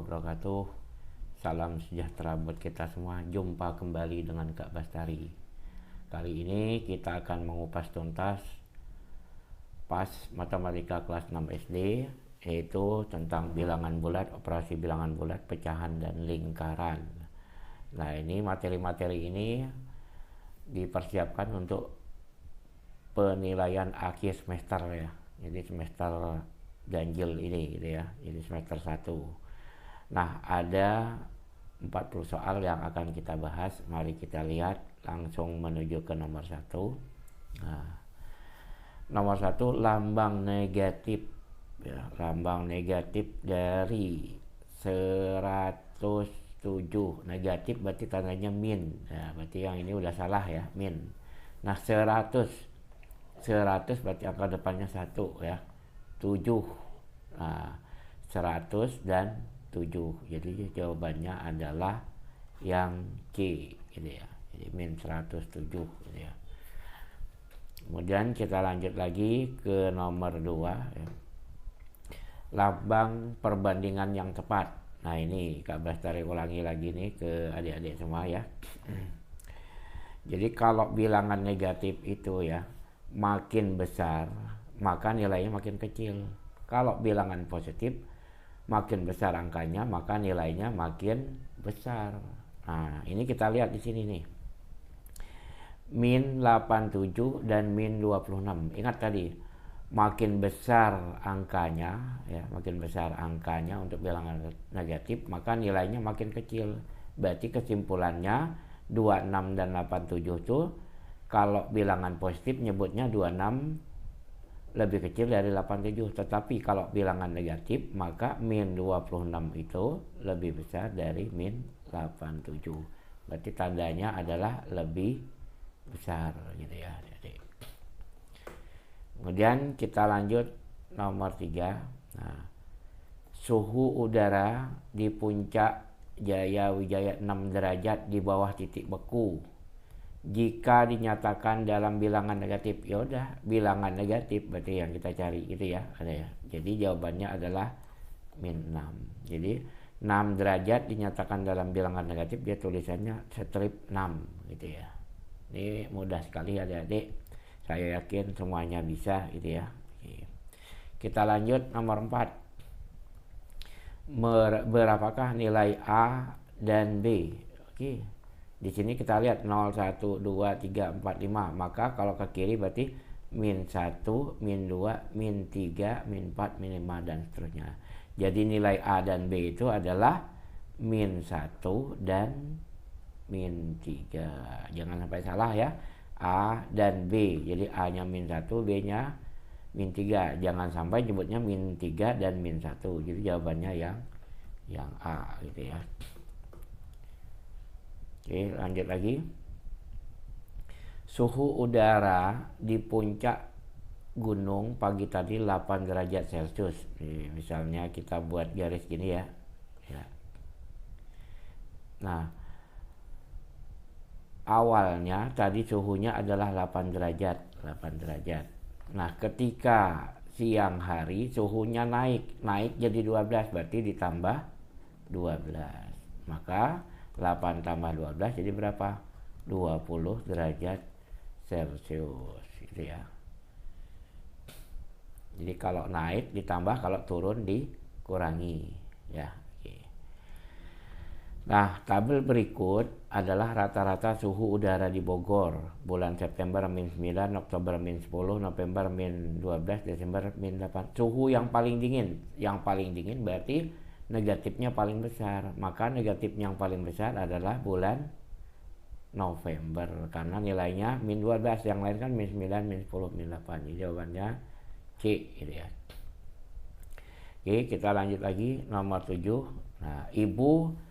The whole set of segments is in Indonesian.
wabarakatuh. Salam sejahtera buat kita semua. Jumpa kembali dengan Kak Bastari. Kali ini kita akan mengupas tuntas pas matematika kelas 6 SD, yaitu tentang bilangan bulat, operasi bilangan bulat, pecahan dan lingkaran. Nah, ini materi-materi ini dipersiapkan untuk penilaian akhir semester ya. Jadi semester ganjil ini gitu ya. Jadi semester 1. Nah, ada 40 soal yang akan kita bahas. Mari kita lihat, langsung menuju ke nomor 1. Nah, nomor 1, lambang negatif ya, lambang negatif dari 107. Negatif berarti tandanya min. Nah, berarti yang ini udah salah ya, min. Nah, 100 berarti angka depannya 1 ya. 7. Nah, 100 dan 7. Jadi jawabannya adalah yang C gitu ya. Jadi min 107 gitu ya. Kemudian kita lanjut lagi ke nomor 2 ya. Lambang perbandingan yang tepat. Nah, ini Kak Bastari ulangi lagi nih ke adik-adik semua ya. Jadi kalau bilangan negatif itu ya makin besar, maka nilainya makin kecil. Kalau bilangan positif, makin besar angkanya, maka nilainya makin besar. Nah, ini kita lihat di sini nih. Min 87 dan min 26. Ingat tadi, makin besar angkanya ya, makin besar angkanya untuk bilangan negatif, maka nilainya makin kecil. Berarti kesimpulannya 26 dan 87 itu kalau bilangan positif nyebutnya 26 lebih kecil dari 87, tetapi kalau bilangan negatif maka min 26 itu lebih besar dari min 87. Berarti tandanya adalah lebih besar gitu ya. Kemudian kita lanjut nomor 3. Nah, suhu udara di puncak Jaya Wijaya 6 derajat di bawah titik beku jika dinyatakan dalam bilangan negatif. Ya udah, bilangan negatif berarti yang kita cari gitu ya, ada ya. Jadi jawabannya adalah min 6. Jadi 6 derajat dinyatakan dalam bilangan negatif, dia tulisannya strip 6 gitu ya. Ini mudah sekali adik-adik. Saya yakin semuanya bisa gitu ya. Kita lanjut nomor 4. Berapakah nilai A dan B? Oke. Di sini kita lihat 0, 1, 2, 3, 4, 5. Maka kalau ke kiri berarti min 1, min 2, min 3, min 4, min 5 dan seterusnya. Jadi nilai A dan B itu adalah min 1 dan min 3. Jangan sampai salah ya. A dan B. Jadi A-nya min 1, B-nya min 3. Jangan sampai nyebutnya min 3 dan min 1. Jadi jawabannya yang A gitu ya. Oke, lanjut lagi. Suhu udara di puncak gunung pagi tadi 8 derajat Celcius. Misalnya kita buat garis gini ya. Nah, awalnya tadi suhunya adalah 8 derajat. Nah, ketika siang hari suhunya naik jadi 12, berarti ditambah 12. Maka 8 tambah 12 jadi berapa? 20 derajat Celcius gitu ya. Jadi kalau naik ditambah, kalau turun dikurangi ya. Nah, tabel berikut adalah rata-rata suhu udara di Bogor bulan September min 9, Oktober min 10, November min 12, Desember min 8. Suhu yang paling dingin berarti negatifnya paling besar. Maka negatif yang paling besar adalah bulan November karena nilainya min 12, yang lain kan min 9, min 10, min 8. Jadi jawabannya C gitu ya. Oke, kita lanjut lagi nomor 7. Nah, Ibu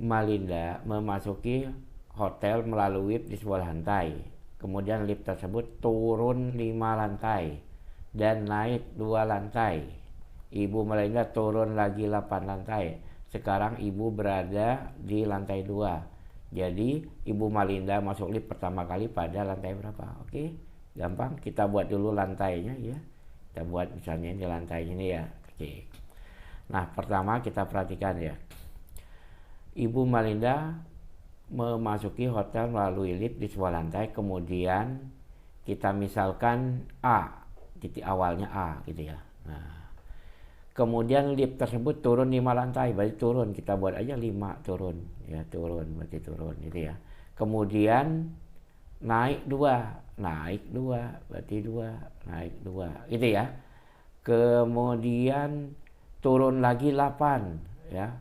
Malinda memasuki hotel melalui lift di sebuah lantai. Kemudian lift tersebut turun 5 lantai dan naik 2 lantai. Ibu Malinda turun lagi 8 lantai. Sekarang ibu berada di lantai 2. Jadi Ibu Malinda masuk lift pertama kali pada lantai berapa? Oke, gampang. Kita buat dulu lantainya ya. Kita buat misalnya ini lantai ini ya. Oke. Nah, pertama kita perhatikan ya. Ibu Malinda memasuki hotel melalui lift di sebuah lantai, kemudian kita misalkan A, titik awalnya A gitu ya. Nah, kemudian lift tersebut turun 5 lantai, berarti turun, kita buat aja 5 turun, ya turun, berarti turun gitu ya. Kemudian naik 2, berarti 2, naik 2, gitu ya. Kemudian turun lagi 8, ya,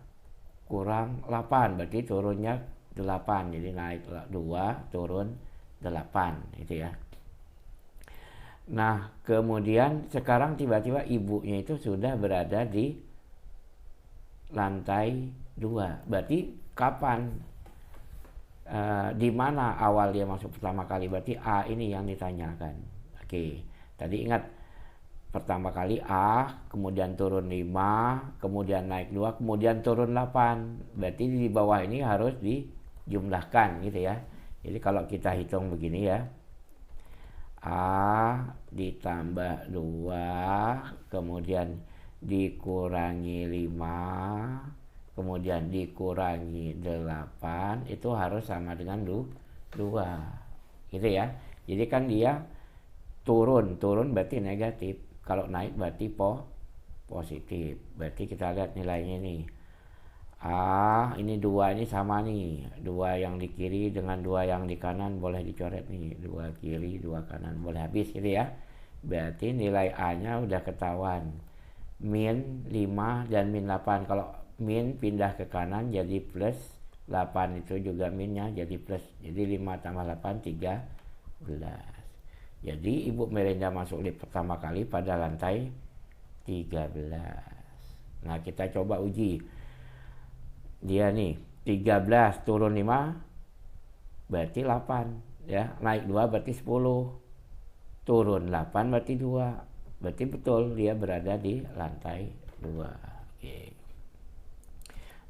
kurang 8, berarti turunnya 8, jadi naik 2, turun 8, gitu ya. Nah, kemudian sekarang tiba-tiba ibunya itu sudah berada di lantai 2. Berarti kapan? Di mana awal dia masuk pertama kali? Berarti A ini yang ditanyakan. Oke, tadi ingat pertama kali A, kemudian turun 5, kemudian naik 2, kemudian turun 8. Berarti di bawah ini harus dijumlahkan gitu ya. Jadi kalau kita hitung begini ya, A ditambah 2, kemudian dikurangi 5, kemudian dikurangi 8, itu harus sama dengan 2, gitu ya. Jadi kan dia turun berarti negatif, kalau naik berarti positif. Berarti kita lihat nilainya nih. Ini 2 ini sama nih, 2 yang di kiri dengan 2 yang di kanan boleh dicoret nih, 2 kiri 2 kanan boleh habis gitu ya. Berarti nilai A nya udah ketahuan, min 5 dan min 8. Kalau min pindah ke kanan jadi plus, 8 itu juga minnya jadi plus, jadi 5 tambah 8 13. Jadi Ibu Melinda masuk lift pertama kali pada lantai 13. Nah, kita coba uji. Dia nih 13 turun 5 berarti 8 ya, naik 2 berarti 10, turun 8 berarti 2, berarti betul dia berada di lantai 2. Oke.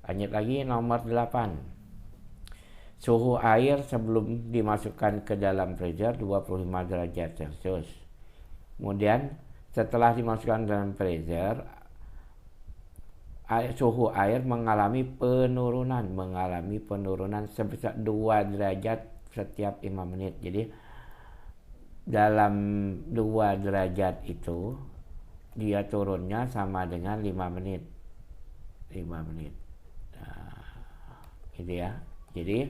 Lanjut lagi nomor 8. Suhu air sebelum dimasukkan ke dalam freezer 25 derajat Celcius. Kemudian setelah dimasukkan dalam freezer, suhu air mengalami penurunan sebesar 2 derajat setiap 5 menit. Jadi dalam 2 derajat itu dia turunnya sama dengan 5 menit. Nah, gitu ya. Jadi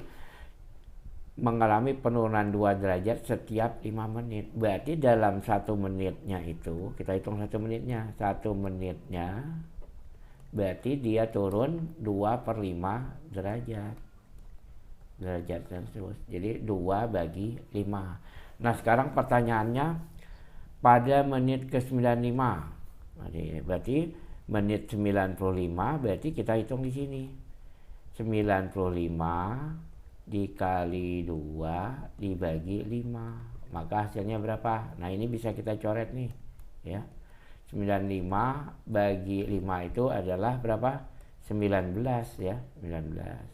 mengalami penurunan 2 derajat setiap 5 menit. Berarti dalam 1 menitnya itu, kita hitung 1 menitnya. 1 menitnya berarti dia turun 2/5 derajat Celcius. Jadi 2 bagi 5. Nah, sekarang pertanyaannya pada menit ke 95. Berarti menit 95, berarti kita hitung di sini. 95 dikali 2 dibagi 5. Maka hasilnya berapa? Nah, ini bisa kita coret nih, ya. 95 bagi 5 itu adalah berapa? 19 ya, 19.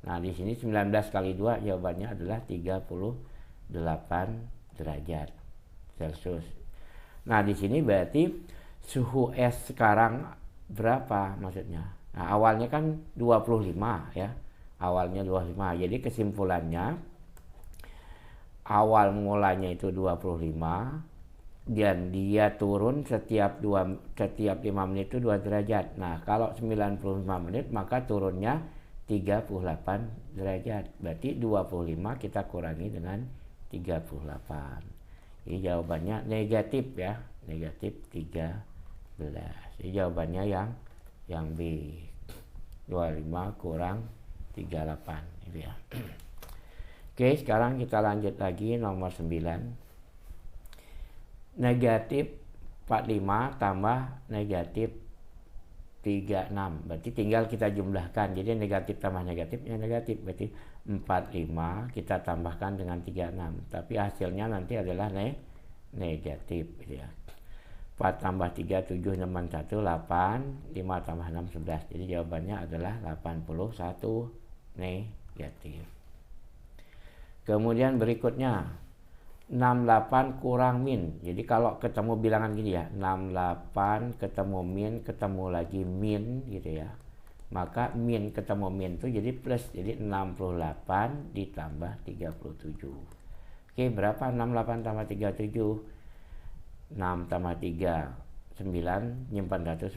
Nah, di sini 19 kali 2 jawabannya adalah 38 derajat Celcius. Nah, di sini berarti suhu es sekarang berapa maksudnya? Nah, awalnya kan 25 ya. Awalnya 25. Jadi kesimpulannya awal mulanya itu 25 dan dia turun setiap 5 menit itu 2 derajat. Nah, kalau 95 menit maka turunnya 38 derajat. Berarti 25 kita kurangi dengan 38. Jadi jawabannya negatif ya, negatif 13. Jadi jawabannya yang B. 25 kurang 38 gitu ya. Oke, sekarang kita lanjut lagi nomor 9. Negatif 45 tambah negatif 36. Berarti tinggal kita jumlahkan. Jadi negatif tambah negatifnya negatif. Berarti 45 kita tambahkan dengan 36. Tapi hasilnya nanti adalah negatif gitu ya. 4 tambah 3 7 6 1 8, 5 tambah 6 11. Jadi jawabannya adalah 81 negatif. Kemudian berikutnya 68 kurang min. Jadi kalau ketemu bilangan gini ya, 68 ketemu min, ketemu lagi min gitu ya. Maka min ketemu min itu jadi plus. Jadi 68 ditambah 37. Oke, berapa 68 tambah 37? 6 tambah 3 9, nyimpan 110.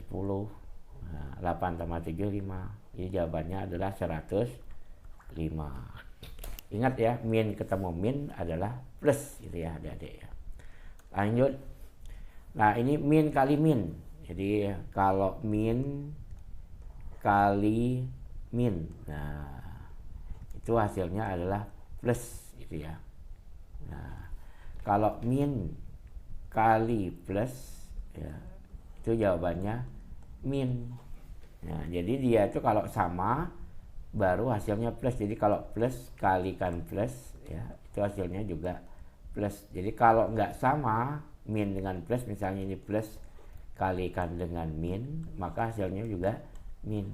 Nah, 8 tambah 7 5. Jadi jawabannya adalah 105. Ingat ya, min ketemu min adalah plus gitu ya adik-adik ya. Lanjut. Nah, ini min kali min. Jadi kalau min kali min, nah itu hasilnya adalah plus gitu ya. Nah, kalau min kali plus ya, itu jawabannya min. Nah, jadi dia itu kalau sama baru hasilnya plus. Jadi kalau plus kalikan plus ya, itu hasilnya juga plus. Jadi kalau nggak sama min dengan plus, misalnya ini plus kalikan dengan min, maka hasilnya juga min.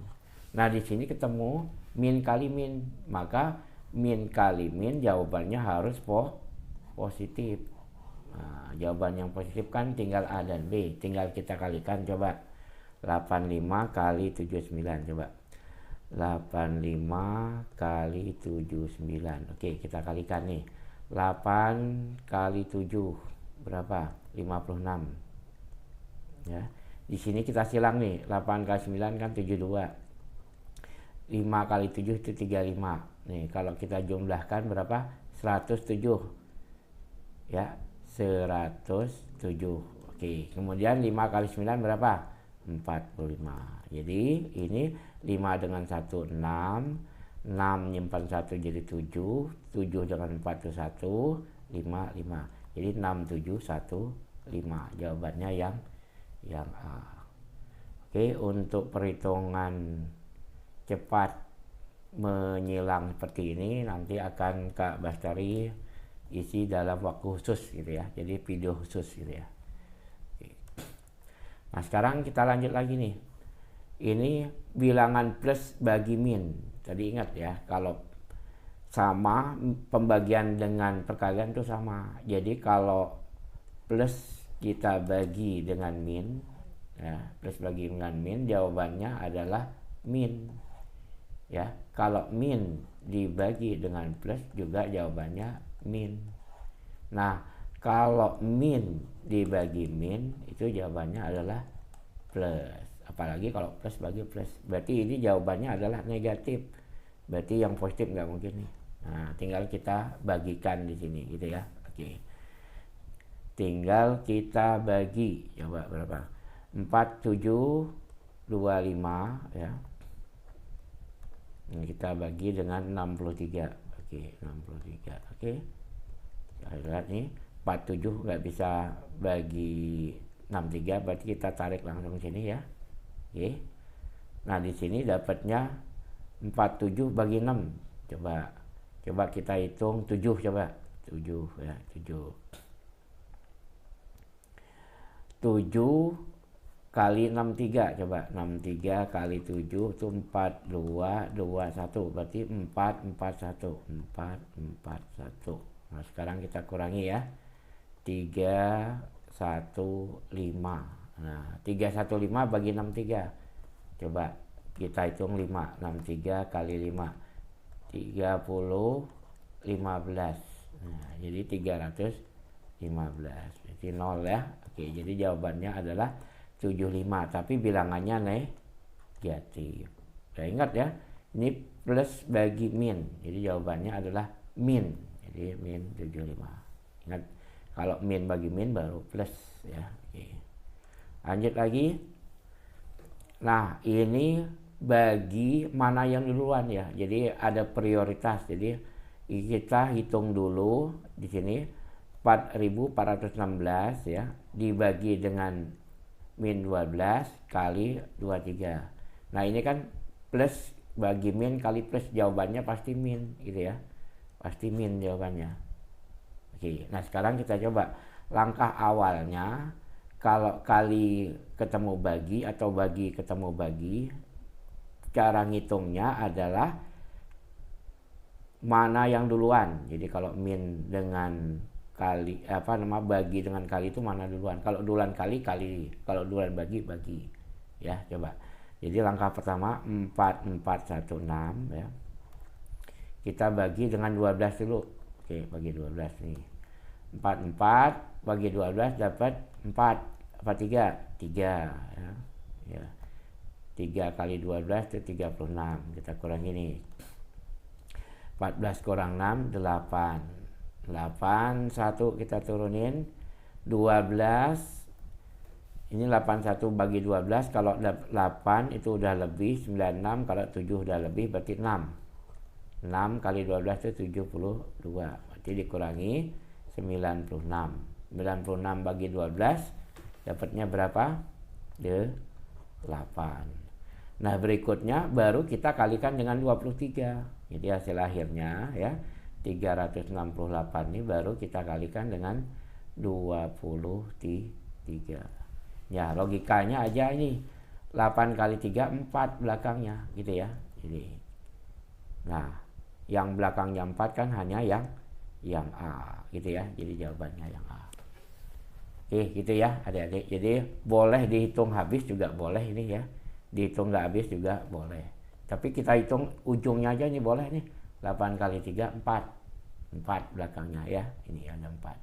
Nah, di sini ketemu min kali min, maka min kali min jawabannya harus positif. Nah, jawaban yang positif kan tinggal A dan B, tinggal kita kalikan. Coba 85 kali 79, coba 85 kali 79. Oke, kita kalikan nih. 8 kali 7 berapa? 56 ya. Di sini kita silang nih, 8 kali 9 kan 72. 5 kali 7 itu 35. Nih, kalau kita jumlahkan berapa? 107 ya, 107. Oke, kemudian 5 kali 9 berapa? 45. Jadi ini 5 dengan 1 6, 6 nyimpan 1 jadi 7, 7 dengan 4 itu 1, 5 5. Jadi 6 7 1 5. Jawabannya yang A. Oke, untuk perhitungan cepat menyilang seperti ini nanti akan Kak Bastari isi dalam waktu khusus gitu ya. Jadi video khusus gitu ya. Nah, sekarang kita lanjut lagi nih. Ini bilangan plus bagi min. Tadi ingat ya, kalau sama pembagian dengan perkalian itu sama. Jadi kalau plus kita bagi dengan min ya, plus bagi dengan min, jawabannya adalah min ya. Kalau min dibagi dengan plus juga jawabannya min. Nah, kalau min dibagi min itu jawabannya adalah plus. Apalagi kalau plus bagi plus, berarti ini jawabannya adalah negatif. Berarti yang positif nggak mungkin nih. Nah, tinggal kita bagikan di sini gitu ya. Oke, tinggal kita bagi. Coba berapa? 4 7 25 ya. Ini kita bagi dengan 63. Oke, 63. Oke, kita lihat nih, 47 nggak bisa bagi 63, berarti kita tarik langsung sini ya. Oke. Nah, di sini dapatnya 47 bagi 6. Coba kita hitung 7, coba 7 ya, 7 kali 63, coba 63 kali 7 itu 4 2 2 1, berarti 4 4 1 4 4 1. Nah, sekarang kita kurangi ya, 3 1 5. Nah, 315 bagi 63, coba kita hitung 5, 63 kali 5 30 15. Nah, jadi 315, jadi 0 ya. Oke, jadi jawabannya adalah 75, tapi bilangannya negatif. Nah, ingat ya, ini plus bagi min, jadi jawabannya adalah min. Jadi min 75. Ingat, kalau min bagi min baru plus ya. Oke. Lanjut lagi. Nah, ini bagi mana yang duluan ya. Jadi ada prioritas. Jadi kita hitung dulu di sini 4.416 ya, dibagi dengan min 12 kali 23. Nah, ini kan plus bagi min kali plus, jawabannya pasti min gitu ya. Pasti min jawabannya. Oke, nah sekarang kita coba langkah awalnya. Kalau kali ketemu bagi atau bagi ketemu bagi, cara ngitungnya adalah mana yang duluan. Jadi kalau min dengan kali bagi dengan kali itu mana duluan. Kalau duluan kali, kalau duluan bagi. Ya, coba. Jadi langkah pertama 4416 ya. Kita bagi dengan 12 dulu. Oke, bagi 12 nih. 44 bagi 12 dapat 4. Apa 3? 3 ya. Ya. 3 kali 12 itu 36. Kita kurangi nih. 14 kurang 6 8. 8 1 kita turunin 12. Ini 81 bagi 12, kalau 8 itu udah lebih 96, kalau 7 udah lebih berarti 6. 6 kali 12 itu 72. Berarti dikurangi 96. 96 bagi 12 dapatnya berapa? 8. Nah, berikutnya baru kita kalikan dengan 23. Jadi hasil akhirnya ya 368 ini baru kita kalikan dengan 23. Ya, logikanya aja ini 8 kali 3 4 belakangnya gitu ya. Jadi nah, yang belakangnya 4 kan hanya yang A gitu ya. Jadi jawabannya yang A. Oke, gitu ya adik-adik. Jadi boleh dihitung habis juga boleh ini ya. Dihitung nggak habis juga boleh. Tapi kita hitung ujungnya aja nih boleh nih. 8 kali 3 4. 4 belakangnya ya. Ini ada 4.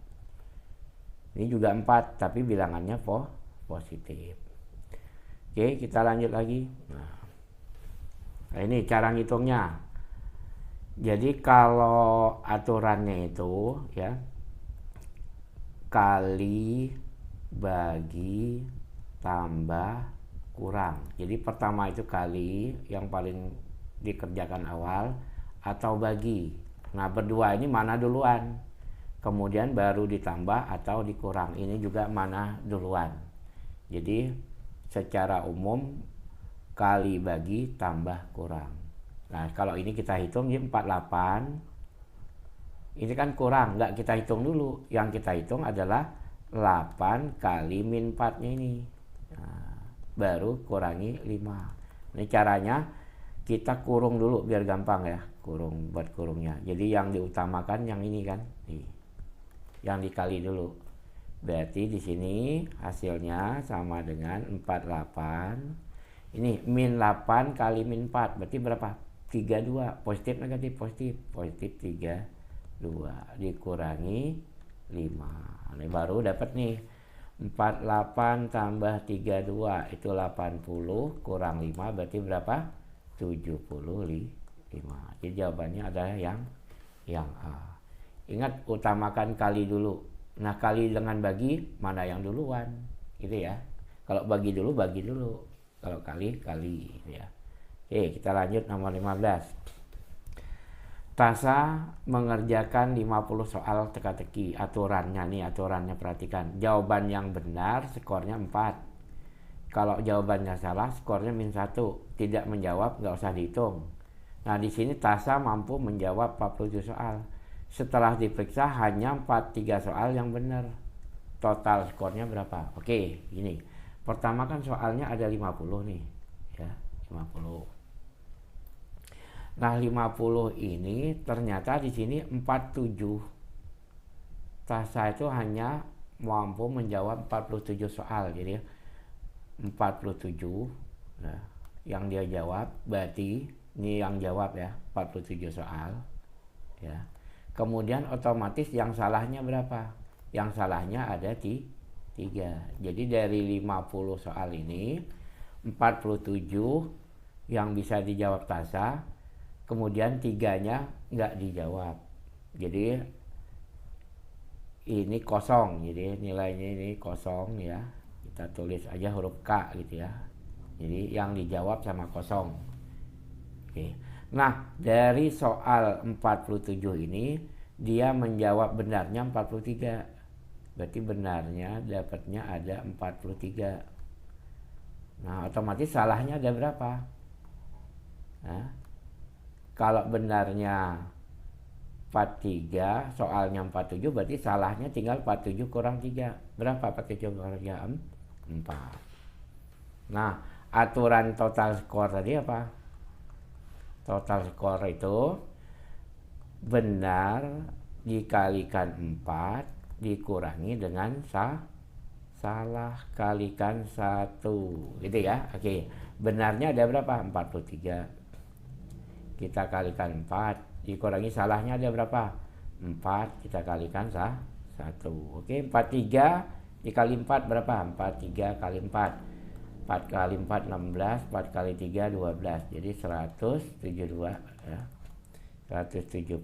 Ini juga 4 tapi bilangannya positif. Oke, kita lanjut lagi. Nah, ini cara ngitungnya. Jadi kalau aturannya itu ya kali bagi tambah kurang. Jadi pertama itu kali yang paling dikerjakan awal atau bagi. Nah, berdua ini mana duluan? Kemudian baru ditambah atau dikurang. Ini juga mana duluan. Jadi secara umum kali bagi tambah kurang. Nah, kalau ini kita hitung ini 48. Ini kan kurang, nggak kita hitung dulu. Yang kita hitung adalah 8 kali min 4-nya ini. Nah, baru kurangi 5. Ini caranya kita kurung dulu biar gampang ya. Kurung buat kurungnya. Jadi yang diutamakan yang ini kan. Nih. Yang dikali dulu. Berarti di sini hasilnya sama dengan 48. Ini min 8 kali min 4. Berarti berapa? 32. Positif negatif positif. Positif 32 dikurangi 5. Ini baru dapat nih 48 tambah 32 itu 80 kurang 5 berarti berapa? 75. Jadi jawabannya adalah yang A. Ingat utamakan kali dulu. Nah, kali dengan bagi mana yang duluan gitu ya. Kalau bagi dulu kalau kali gitu ya. Oke, kita lanjut nomor 15. Tasa mengerjakan 50 soal teka-teki. Aturannya perhatikan. Jawaban yang benar skornya 4. Kalau jawabannya salah skornya -1. Tidak menjawab nggak usah dihitung. Nah, di sini Tasa mampu menjawab 47 soal. Setelah diperiksa hanya 43 soal yang benar. Total skornya berapa? Oke, gini. Pertama kan soalnya ada 50 nih. Ya, 50. Nah, 50 ini ternyata di sini 47. Tasa itu hanya mampu menjawab 47 soal. Jadi 47. Nah, yang dia jawab berarti ini yang jawab ya, 47 soal. Ya. Kemudian otomatis yang salahnya berapa? Yang salahnya ada 3. Jadi dari 50 soal ini 47 yang bisa dijawab Tasa. Kemudian 3-nya nggak dijawab. Jadi ini kosong. Jadi nilainya ini kosong ya. Kita tulis aja huruf K gitu ya. Jadi yang dijawab sama kosong. Oke. Nah, dari soal 47 ini dia menjawab benarnya 43. Berarti benarnya dapatnya ada 43. Nah, otomatis salahnya ada berapa? Nah, kalau benarnya 43, soalnya 47, berarti salahnya tinggal 47 kurang 3. Berapa 47 kurang 3? 4. Nah, aturan total skor tadi apa? Total skor itu benar dikalikan 4 dikurangi dengan salah kalikan 1 gitu ya. Oke, benarnya ada berapa? 43. Kita kalikan 4 dikurangi salahnya ada berapa? 4, kita kalikan 1. Oke, 43 dikali 4 berapa? 43 kali 4 kali 4 16, 4 kali 3 12. Jadi 172 ya. 172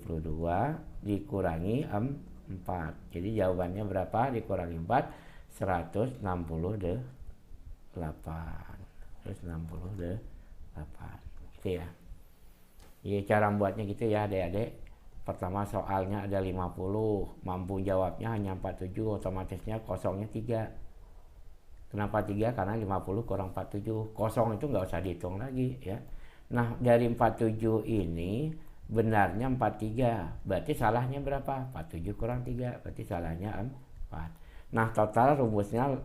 dikurangi 4. Jadi jawabannya berapa? Dikurangi 4, 168. 168. Gitu ya. Jadi cara membuatnya gitu ya adik-adik. Pertama soalnya ada 50, mampu jawabnya hanya 47, otomatisnya kosongnya 3. Kenapa 3? Karena 50 kurang 47. Kosong itu nggak usah dihitung lagi ya. Nah, dari 47 ini benarnya 43. Berarti salahnya berapa? 47 kurang 3. Berarti salahnya 4. Nah, total rumusnya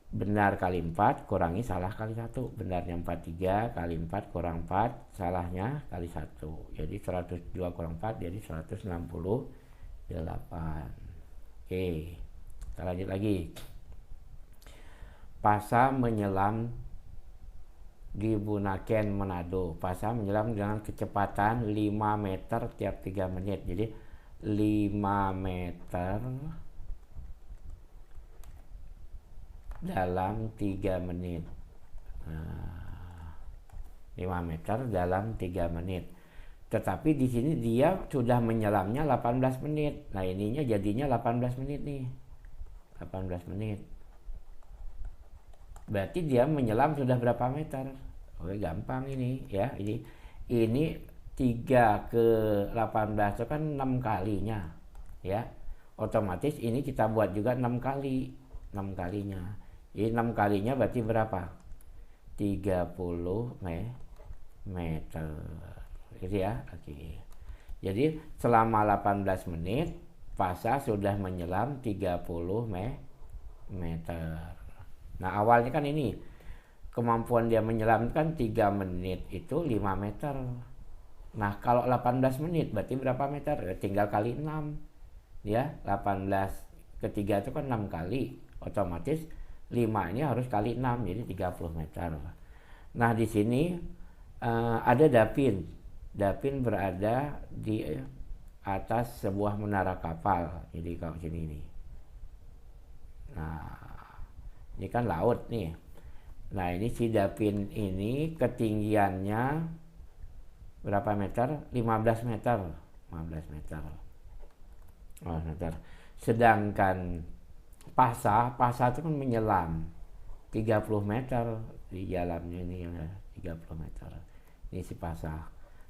benar kali 4 kurangi salah kali 1. Benarnya 43 kali 4 kurang 4, salahnya kali 1. Jadi 102 kurang 4 jadi 168. Oke, kita lanjut lagi. Pasa menyelam di Bunaken, Manado. Pasa menyelam dengan kecepatan 5 meter tiap 3 menit. Jadi 5 meter dalam 3 menit. 5 meter dalam 3 menit. Tetapi di sini dia sudah menyelamnya 18 menit. Nah, ininya jadinya 18 menit nih. 18 menit. Berarti dia menyelam sudah berapa meter? Oke, gampang ini ya. Ini 3 ke 18 itu kan 6 kalinya ya. Otomatis ini kita buat juga 6 kali. 6 kalinya. Ini 6 kalinya berarti berapa? 30 meter. Gitu ya. Oke. Jadi selama 18 menit Pasa sudah menyelam 30 meter. Nah, awalnya kan ini kemampuan dia menyelam kan 3 menit itu 5 meter. Nah, kalau 18 menit berarti berapa meter? Tinggal kali 6. Ya, 18 ke 3 itu kan 6 kali. Otomatis 5 ini harus kali 6 jadi 30 meter. Nah, di sini ada Dapin. Dapin berada di atas sebuah menara kapal. Jadi kalau sini ini. Nah, ini kan laut nih. Nah, ini si Dapin ini ketinggiannya berapa meter? 15 meter. 15 meter. 15 meter. Sedangkan Pasa itu kan menyelam 30 meter di jalannya ini ya, 30 meter. Ini si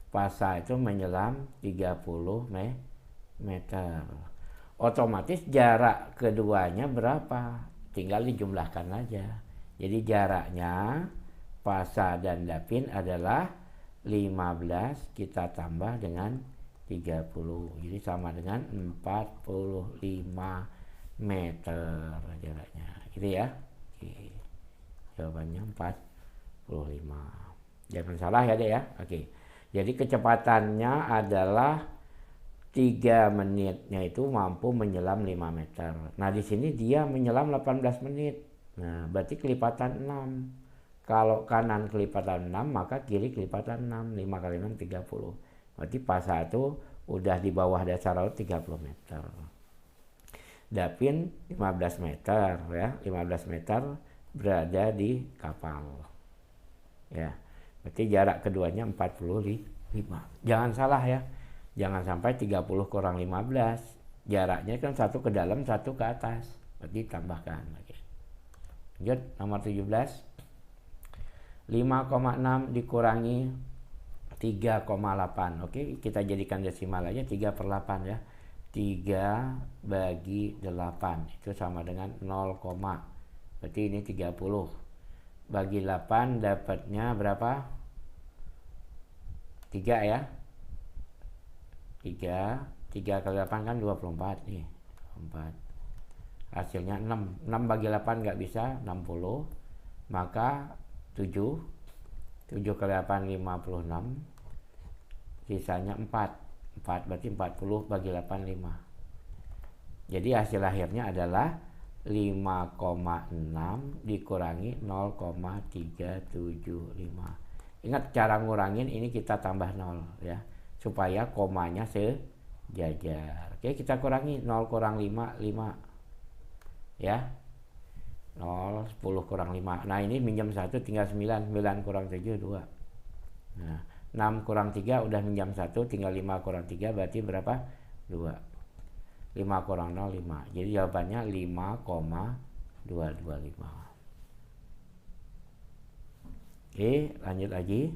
Pasa itu menyelam 30 meter. Otomatis jarak keduanya berapa? Tinggal dijumlahkan aja. Jadi jaraknya Pasa dan Dapin adalah 15 kita tambah dengan 30. Jadi sama dengan 45 meter jaraknya. Gitu ya. Oke. Jawabannya 45. Jangan salah ya deh ya. Oke. Jadi kecepatannya adalah 3 menitnya itu mampu menyelam 5 meter. Nah, di sini dia menyelam 18 menit. Nah, berarti kelipatan 6. Kalau kanan kelipatan 6, maka kiri kelipatan 6. 5 kali 6, 30. Berarti Pasa itu udah di bawah dasar laut 30 meter. Dapin 15 meter ya. 15 meter berada di kapal. Ya. Berarti jarak keduanya 45. Jangan salah ya. Jangan sampai 30 kurang 15. Jaraknya kan satu ke dalam, satu ke atas. Berarti tambahkan lagi. Lanjut nomor 17. 5,6 dikurangi 3,8. Oke, kita jadikan desimal aja 3/8 ya. 3 bagi 8 itu sama dengan 0, berarti ini 30. Bagi 8 dapatnya berapa? 3 ya. 3 kali 8 kan 24 nih. 4. Hasilnya 6. 6 bagi 8 nggak bisa, 60. Maka 7 kali 8 56. Sisanya 4 berarti 40 bagi 8 5. Jadi hasil akhirnya adalah 5,6 dikurangi 0,375. Ingat cara ngurangin ini kita tambah 0 ya, supaya komanya sejajar. Oke, kita kurangi 0 kurang 5, 5 ya. 0, 10 kurang 5. Nah ini minjam 1 tinggal 9, 9 kurang 7, 2. Nah 6 kurang 3 udah minjam 1, tinggal 5 kurang 3 berarti berapa? 2. 5 kurang 0, 5. Jadi jawabannya 5,225. Oke, lanjut lagi.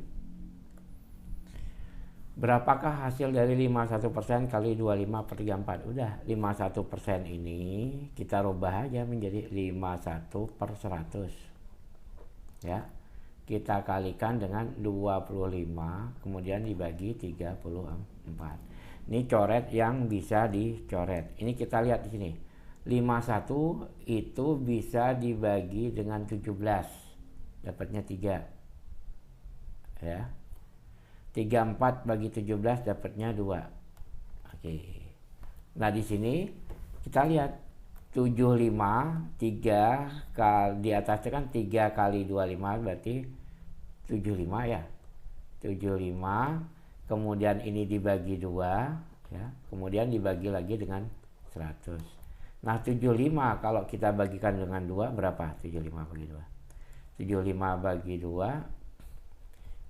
Berapakah hasil dari 51% kali 25 per 34? Udah, 51% ini kita rubah aja menjadi 51 per 100. Ya. Kita kalikan dengan 25, kemudian dibagi 34. Ini coret yang bisa dicoret. Ini kita lihat di sini. 51 itu bisa dibagi dengan 17. Dapatnya 3. Ya. 34 bagi 17 dapatnya 2. Oke. Nah, di sini kita lihat 75 3 kali di atasnya kan 3 kali 25 berarti 75 ya. 75 kemudian ini dibagi 2 ya. Kemudian dibagi lagi dengan 100. Nah, 75 kalau kita bagikan dengan 2 berapa? 75 bagi 2. 75 bagi 2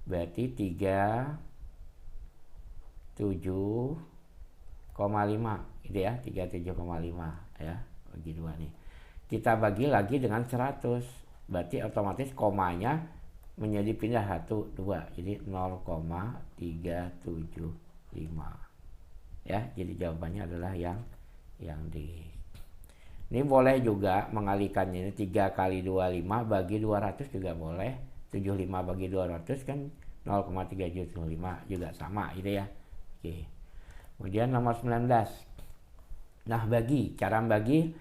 berarti 37,5 gitu ya, 37,5 ya, bagi 2 nih. Kita bagi lagi dengan 100, berarti otomatis komanya menjadi pindah 1, 2, jadi 0,375 ya. Jadi jawabannya adalah yang D. Ini boleh juga mengalihkannya, ini 3 kali 25 bagi 200 juga boleh. 75 bagi 200 kan 0,375 juga sama gitu ya. Oke. Kemudian nomor 19. Nah, cara bagi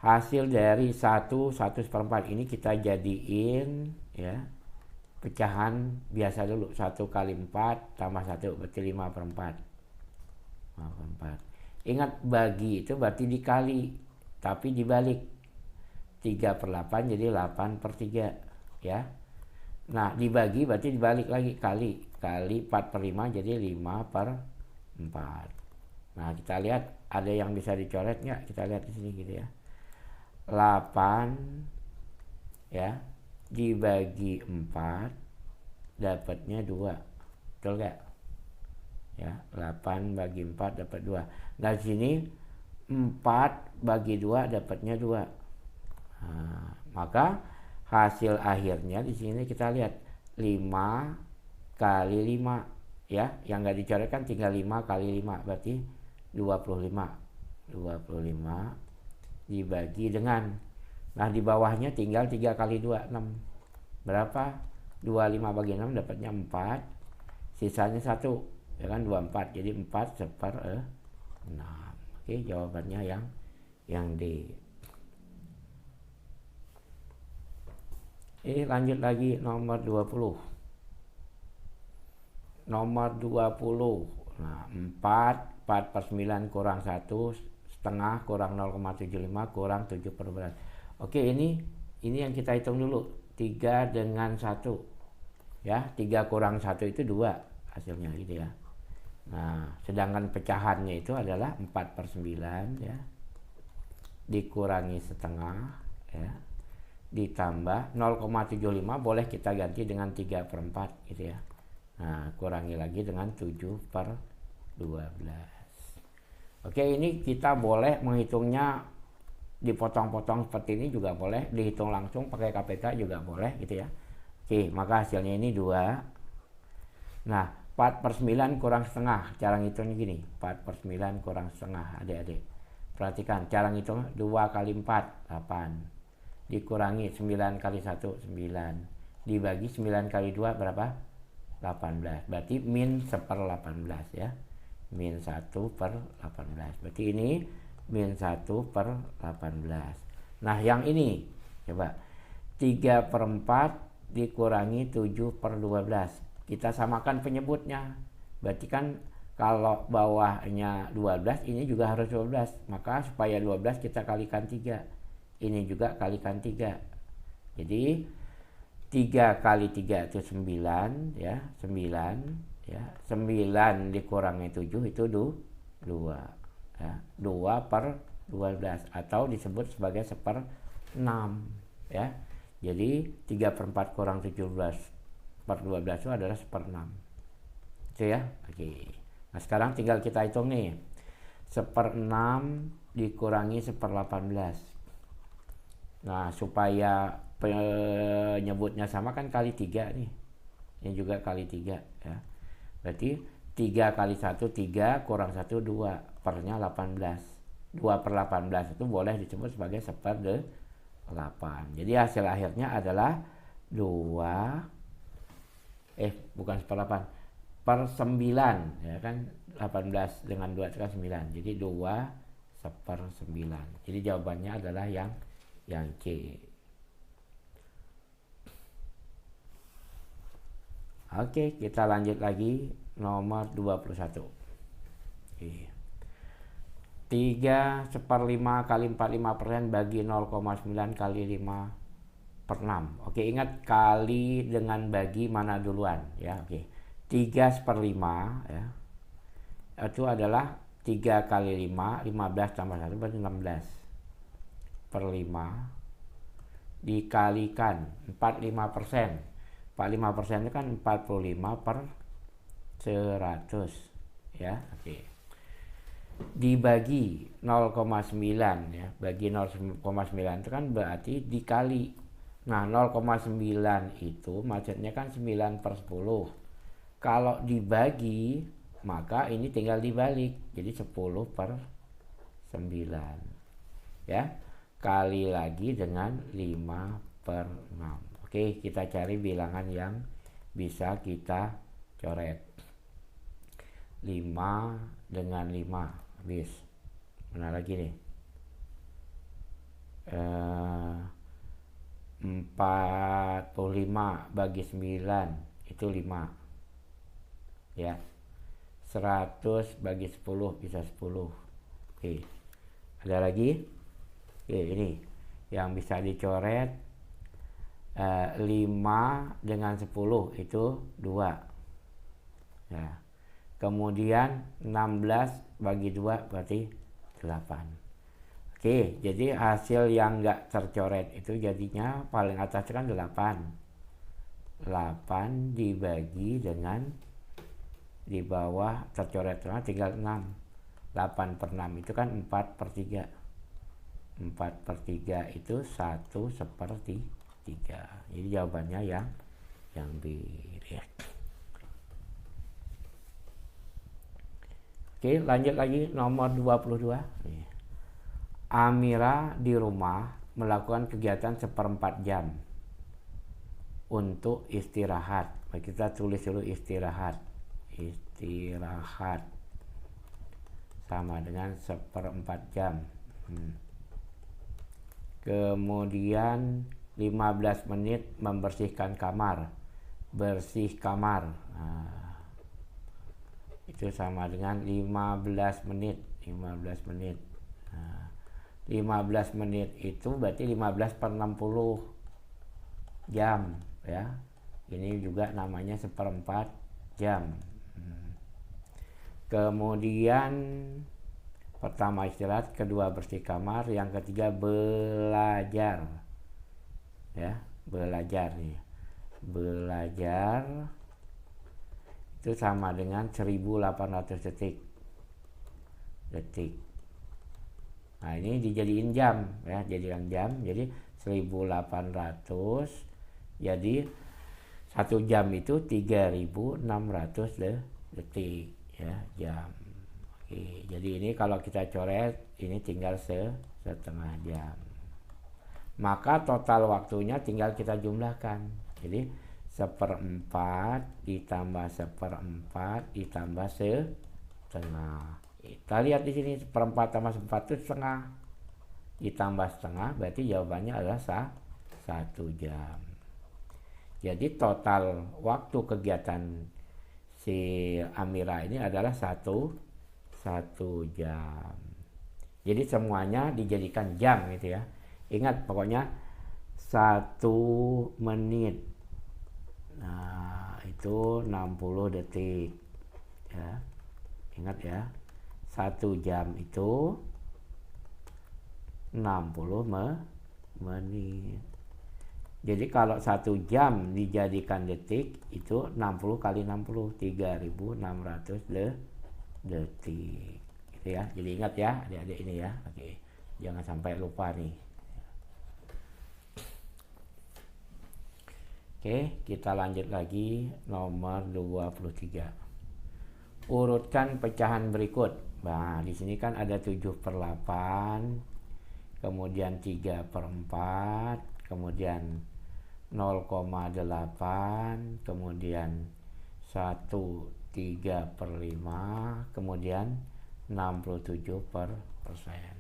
hasil dari 1/4 ini kita jadiin ya pecahan biasa dulu. 1 kali 4 tambah 1 berarti 5/4. 5/4. Ingat bagi itu berarti dikali, tapi dibalik. 3/8 jadi 8/3 ya. Nah, dibagi berarti dibalik lagi, kali 4/5 jadi 5/4. Nah, kita lihat ada yang bisa dicoret nggak? Kita lihat di sini gitu ya. 8 ya dibagi 4 dapatnya 2. Betul nggak? Ya, 8 bagi 4 dapat 2. Nah, di sini 4 bagi 2 dapatnya 2. Nah, maka hasil akhirnya di sini kita lihat 5 kali 5 ya, yang nggak dicoret kan tinggal 5 kali 5 berarti 25 dibagi dengan, nah di bawahnya tinggal 3 kali 2 6. Berapa? 25 bagi 6 dapatnya 4, sisanya 1 ya kan, 24, jadi 4/6. Oke, jawabannya yang D. Lanjut lagi nomor 20. Nomor 20. Nah, 4/9 kurang 1 setengah kurang 0,75 kurang 7/11. Oke, ini yang kita hitung dulu. 3 dengan 1. Ya, 3 kurang 1 itu 2 hasilnya gitu ya. Nah, sedangkan pecahannya itu adalah 4/9 ya. Dikurangi setengah ya. Ditambah 0,75 boleh kita ganti dengan 3/4 gitu ya. Nah, kurangi lagi dengan 7/12. Oke, ini kita boleh menghitungnya dipotong-potong seperti ini juga boleh, dihitung langsung pakai KPK juga boleh gitu ya. Oke, maka hasilnya ini 2. Nah, 4/9 kurang setengah, cara ngitungnya gini, 4/9 kurang setengah adik-adik. Perhatikan, cara ngitung 2 kali 4, 8. Dikurangi 9 kali 1, 9. Dibagi 9 kali 2 berapa? 18. Berarti min 1/18 ya. Min 1/18. Berarti ini min 1/18. Nah, yang ini coba 3/4 dikurangi 7/12. Kita samakan penyebutnya. Berarti kan Kalau bawahnya 12, ini juga harus 12. Maka supaya 12 kita kalikan 3. Ini juga kalikan 3. Jadi 3 kali 3 itu 9 ya, 9 ya. 9 dikurangi 7 itu 2 ya. 2 per 12 atau disebut sebagai 1/6 ya. Jadi 3/4 kurang 17 per 12 itu adalah 1/6. Itu ya. Oke. Nah sekarang tinggal kita hitung nih. 1/6 dikurangi 1/18. Nah supaya penyebutnya sama kan kali 3 nih. Ini juga kali 3 ya. Berarti 3 kali 1 3 kurang 1 2 pernya 18. 2/18 itu boleh disebut sebagai 1/8. Jadi hasil akhirnya adalah 2 per 9 ya kan. 18 dengan 2 itu kan 9. Jadi 2/9. Jadi jawabannya adalah yang C. Oke, kita lanjut lagi nomor 21. Oke. 3/5 kali 45% bagi 0,9 kali 5/6. Oke, ingat kali dengan bagi mana duluan ya. Oke. 3/5 ya. Itu adalah 3 kali 5, 15 tambah 1 berarti 16/5 dikalikan 45%. 45% itu kan 45/100 ya. Oke. Dibagi 0,9 ya. Bagi 0,9 itu kan berarti dikali. Nah 0,9 itu maksudnya kan 9/10. Kalau dibagi maka ini tinggal dibalik. Jadi 10/9 ya. Kali lagi dengan 5/6. Oke, kita cari bilangan yang bisa kita coret. 5 dengan 5 habis. Mana lagi nih? 45 bagi 9 itu 5 ya. 100 bagi 10 bisa 10. Oke. Ada lagi? Oke, ini yang bisa dicoret. 5 dengan 10 itu 2 ya. Kemudian 16 bagi 2 berarti 8. Oke, jadi hasil yang enggak tercoret itu jadinya paling atas kan 8 dibagi dengan di bawah tercoret tinggal 6. 8/6 itu kan 4/3. 4/3 itu 1/3. Jadi jawabannya yang B ya. Oke, lanjut lagi nomor 22. Amira di rumah melakukan kegiatan 1/4 jam untuk istirahat. Kita tulis dulu istirahat sama dengan 1/4 jam. Kemudian 15 menit membersihkan kamar, bersih kamar. Nah, itu sama dengan 15 menit. Nah, 15 menit itu berarti 15/60 jam ya. Ini juga namanya 1/4 jam. Kemudian pertama istirahat, kedua bersih kamar, yang ketiga belajar ya. Belajar itu sama dengan 1800 detik. Nah ini dijadiin jam ya, jadikan jam. Jadi 1800 jadi 1 jam itu 3600 detik ya, jam. Oke, jadi ini kalau kita coret ini tinggal setengah jam. Maka total waktunya tinggal kita jumlahkan. Jadi 1/4 ditambah 1/4 ditambah setengah. Kita lihat di sini 1/4 tambah 1/4 itu setengah. Ditambah setengah berarti jawabannya adalah 1 jam. Jadi total waktu kegiatan si Amira ini adalah satu jam. Jadi semuanya dijadikan jam gitu ya. Ingat pokoknya 1 menit. Nah, itu 60 detik. Ya. Ingat ya. 1 jam itu 60 menit. Jadi kalau 1 jam dijadikan detik itu 60 kali 60 3600 detik gitu ya. Jadi ingat ya adik-adik ini ya. Oke. Jangan sampai lupa nih. Oke, kita lanjut lagi nomor 23. Urutkan pecahan berikut. Nah, di sini kan ada 7/8, kemudian 3/4, kemudian 0,8, kemudian 1/3/5, kemudian 67%.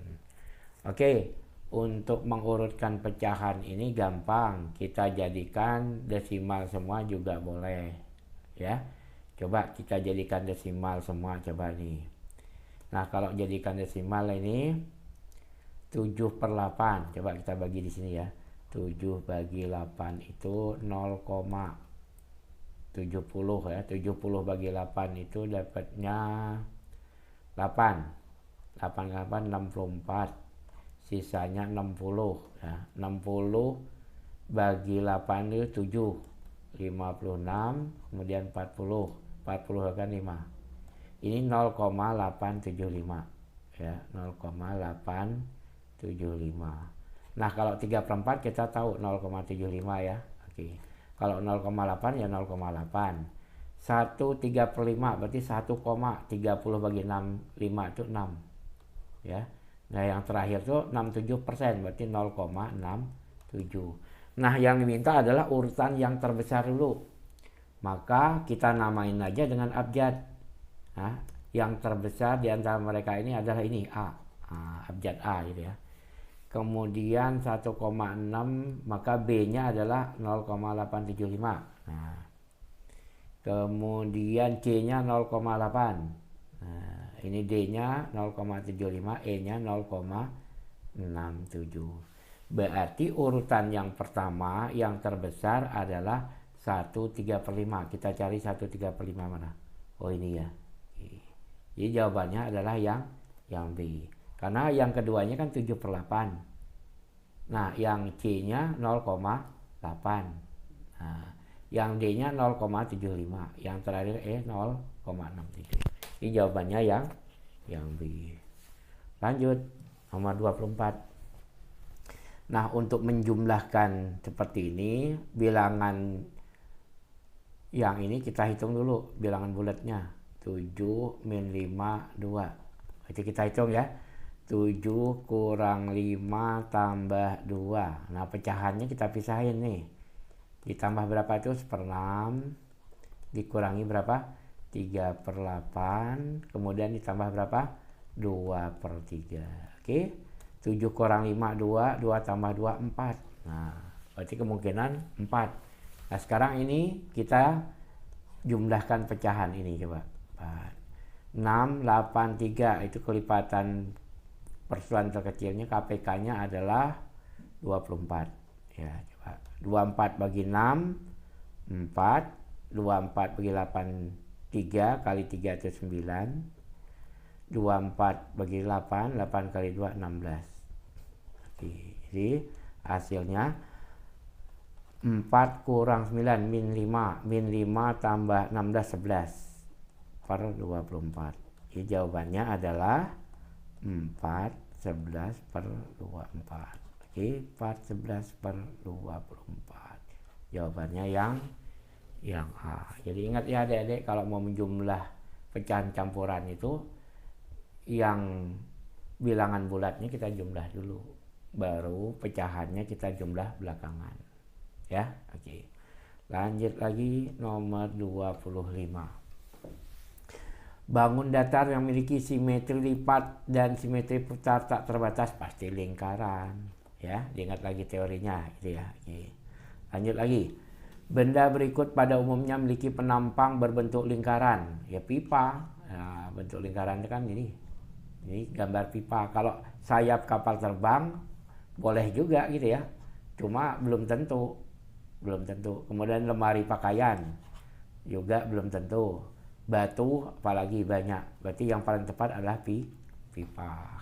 Oke, untuk mengurutkan pecahan ini gampang, kita jadikan desimal semua juga boleh ya. Coba kita jadikan desimal semua, coba nih. Nah, kalau jadikan desimal ini 7/8, coba kita bagi di sini ya. 7 bagi 8 itu 0,70 ya. 70 bagi 8 itu dapatnya 8. 8 kali 8 64. Sisanya 60 ya. 60 bagi 8 itu 7. 56, kemudian 40. 40 kan 5. Ini 0,875 ya. 0,875. Nah, kalau 3/4 kita tahu 0,75 ya. Oke. Kalau 0,8 ya 0,8. 1/3/5 berarti 1,30 bagi 6, 5 itu 6. Ya. Nah, yang terakhir tuh 67%, berarti 0,67. Nah, yang diminta adalah urutan yang terbesar dulu. Maka kita namain aja dengan abjad. Nah, yang terbesar di antara mereka ini adalah ini A. Abjad A gitu ya. Kemudian 1,6, maka B-nya adalah 0,875. Nah, kemudian C-nya 0,8. Nah, ini D-nya 0,75, E-nya 0,67. Berarti urutan yang pertama yang terbesar adalah 1/3/5. Kita cari 1/3/5 mana? Oh, ini ya. Jadi jawabannya adalah yang B. Karena yang keduanya kan 7/8. Nah, yang C-nya 0,8. Nah, yang D-nya 0,75. Yang terakhir E 0,67. Ini jawabannya yang B. Lanjut, nomor 24. Nah, untuk menjumlahkan seperti ini, bilangan yang ini kita hitung dulu, bilangan bulatnya. 7 min 5, 2. Jadi kita hitung ya. 7 kurang 5 tambah 2. Nah, pecahannya kita pisahin nih. Ditambah berapa itu? 1/6. Dikurangi berapa? 3/8. Kemudian ditambah berapa? 2/3. Oke. 7 kurang 5, 2. 2 tambah 2, 4. Nah, berarti kemungkinan 4. Nah, sekarang ini kita jumlahkan pecahan ini coba. 6, 8, 3 itu kelipatan persuan terkecilnya, KPK-nya adalah 24. Ya, coba. 24 bagi 6, 4. 24 bagi 8, 3. Kali 3 itu 9. 24 bagi 8, 8 kali 2, 16. Oke, jadi hasilnya 4 kurang 9, min 5. Min 5 tambah 16, 11 per 24. Jadi jawabannya adalah 4, 11 per 24. Oke, 4, 11 per 24. Jawabannya yang A. Jadi ingat ya adik-adik, kalau mau menjumlah pecahan campuran itu, yang bilangan bulatnya kita jumlah dulu, baru pecahannya kita jumlah belakangan ya. Oke, lanjut lagi nomor 25. Bangun datar yang memiliki simetri lipat dan simetri putar tak terbatas pasti lingkaran ya. Diingat lagi teorinya gitu ya. Oke, lanjut lagi. Benda berikut pada umumnya memiliki penampang berbentuk lingkaran. Ya pipa. Nah, bentuk lingkaran itu kan ini. Ini gambar pipa. Kalau sayap kapal terbang boleh juga gitu ya. Cuma belum tentu. Belum tentu. Kemudian lemari pakaian juga belum tentu. Batu apalagi banyak. Berarti yang paling tepat adalah pipa.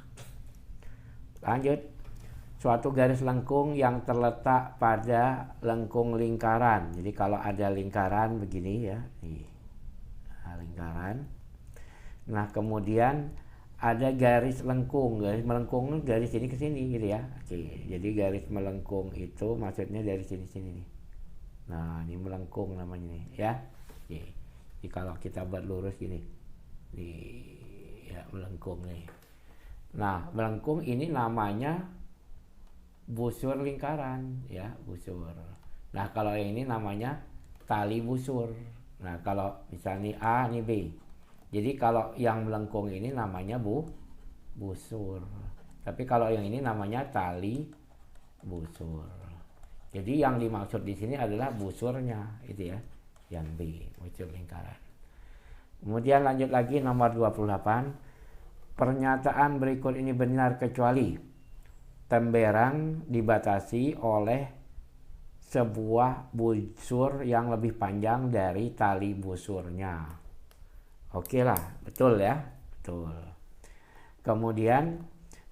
Lanjut. Suatu garis lengkung yang terletak pada lengkung lingkaran. Jadi kalau ada lingkaran begini ya, nih. Nah, lingkaran. Nah, kemudian ada garis lengkung. Garis melengkung dari sini ke sini gitu ya. Oke, jadi garis melengkung itu maksudnya dari sini-sini nih. Nah, ini melengkung namanya nih ya. Oke. Jadi kalau kita buat lurus gini. Nih, ya melengkung nih. Nah, melengkung ini namanya busur lingkaran ya, busur. Nah, kalau yang ini namanya tali busur. Nah, kalau misalnya A ini B. Jadi kalau yang melengkung ini namanya busur. Tapi kalau yang ini namanya tali busur. Jadi yang dimaksud di sini adalah busurnya itu ya. Yang B, busur lingkaran. Kemudian lanjut lagi nomor 28. Pernyataan berikut ini benar kecuali temberang dibatasi oleh sebuah busur yang lebih panjang dari tali busurnya. Oke lah, betul ya, betul. Kemudian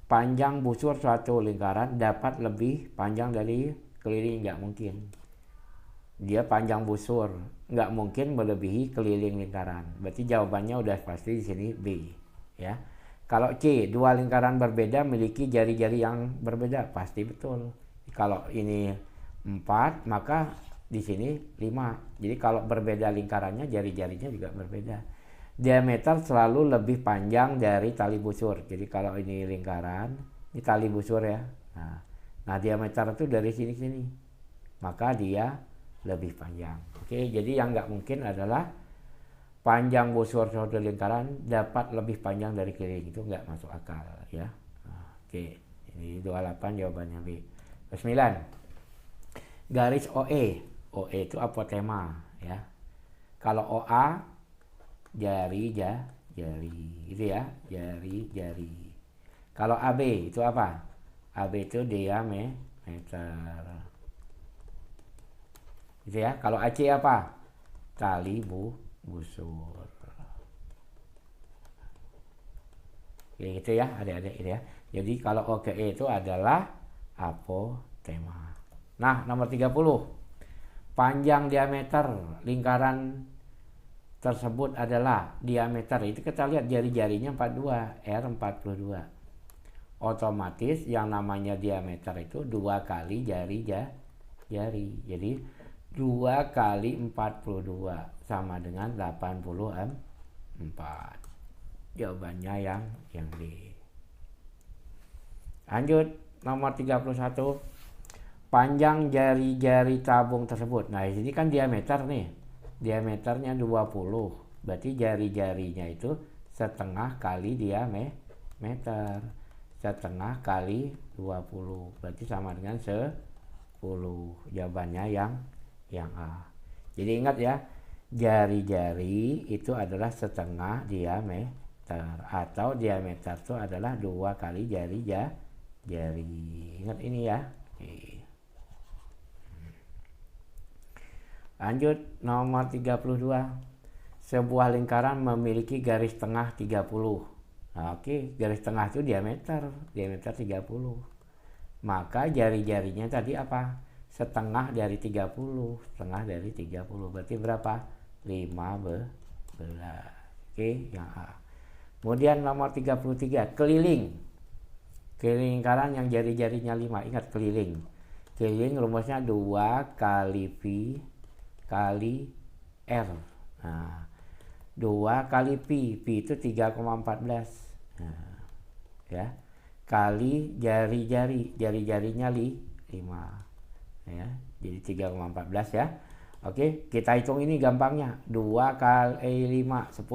panjang busur suatu lingkaran dapat lebih panjang dari keliling, nggak mungkin. Dia panjang busur, nggak mungkin melebihi keliling lingkaran. Berarti jawabannya udah pasti di sini B, ya. Kalau C, dua lingkaran berbeda memiliki jari-jari yang berbeda, pasti betul. Kalau ini 4, maka di sini 5. Jadi kalau berbeda lingkarannya, jari-jarinya juga berbeda. Diameter selalu lebih panjang dari tali busur. Jadi kalau ini lingkaran, ini tali busur ya. Nah diameter itu dari sini ke sini. Maka dia lebih panjang. Oke, jadi yang nggak mungkin adalah panjang busur suatu lingkaran dapat lebih panjang dari keliling. Itu nggak masuk akal ya. Oke, ini 28 jawabannya B. 9. Garis OE. OE itu apotema ya. Kalau OA jari itu ya, jari. Kalau AB itu apa? AB itu diameter. Gitu ya. Kalau AC apa? Tali busur. Ya, gitu ya adik-adik gitu ya. Jadi kalau OKE itu adalah apotema. Nah, nomor 30. Panjang diameter lingkaran tersebut adalah diameter. Itu kita lihat jari-jarinya 42, R42. Otomatis yang namanya diameter itu 2 kali jari. Jadi 2 kali 42 sama dengan 84. Jawabannya yang D. Lanjut nomor 31. Panjang jari-jari tabung tersebut. Nah, ini kan diameter nih. Diameternya 20. Berarti jari-jarinya itu setengah kali diameter. Setengah kali 20. Berarti sama dengan 10. Jawabannya yang A. Jadi ingat ya, jari-jari itu adalah setengah diameter, atau diameter itu adalah 2 kali jari. Ingat ini ya. Oke. Lanjut nomor 32. Sebuah lingkaran memiliki garis tengah 30. Nah, oke, garis tengah itu diameter 30. Maka jari-jarinya tadi apa? Setengah dari 30. Berarti berapa? 15. Oke, yang A. Kemudian nomor 33. Keliling lingkaran yang jari-jarinya 5. Ingat keliling rumusnya 2 kali V kali R. Nah, 2 kali Pi itu 3,14. Nah, ya. Kali jari-jarinya 5. Ya, jadi 3,14 ya. Oke, kita hitung ini gampangnya. 2 kali 5 10.